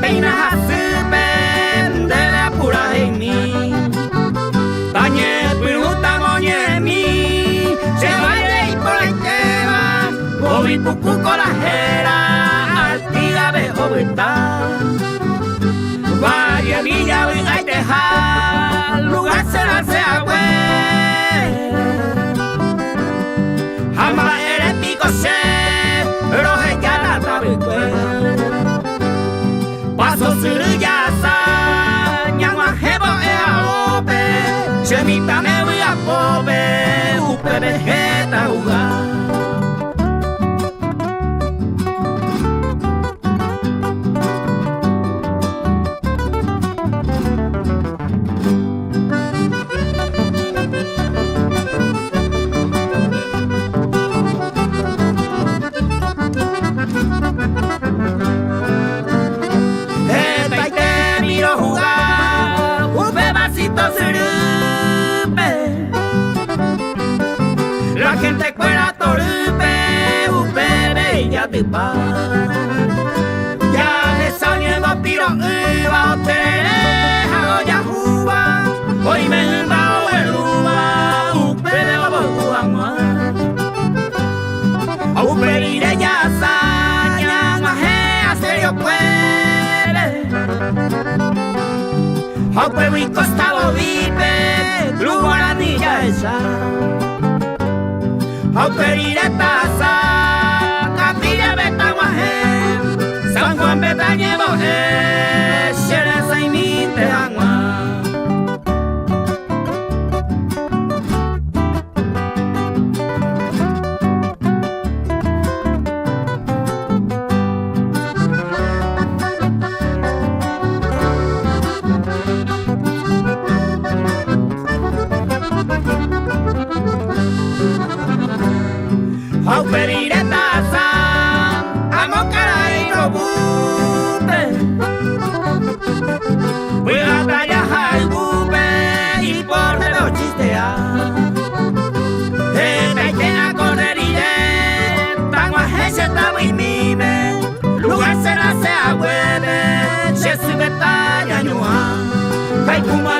peina hasupen de la pura de mí. Tañe piruta moñe mi, se vaya y por la quema, gobi puku corajera, altiga de obita. Vaya villa venga y dejar, lugar será se agüe. Jamás eres pico se, pero ya la tabicue. Paso suruyasa, ñangua jebo e aope, chemita me voy a pobe, upe vegeta uga. La gente cuera torupe, upere ya te pa. Ya le saliendo tiro iba otere, hago ya juba, hoy me va el uva, upere babo uangua. Upere iré ya saña, maje a serio puede. Aunque mi costado vive, luego la niña esa. Auperire taza, capilla beta guajem, San Juan beta llevo xereza y mi te agua. Auperire taza, amo caray no bupe. Voy a trabajar el bupe y por de los chistear. Te a correr y tan guaje está muy mime. Lugar será se agüeve, se sube talla ñua. Hay kuma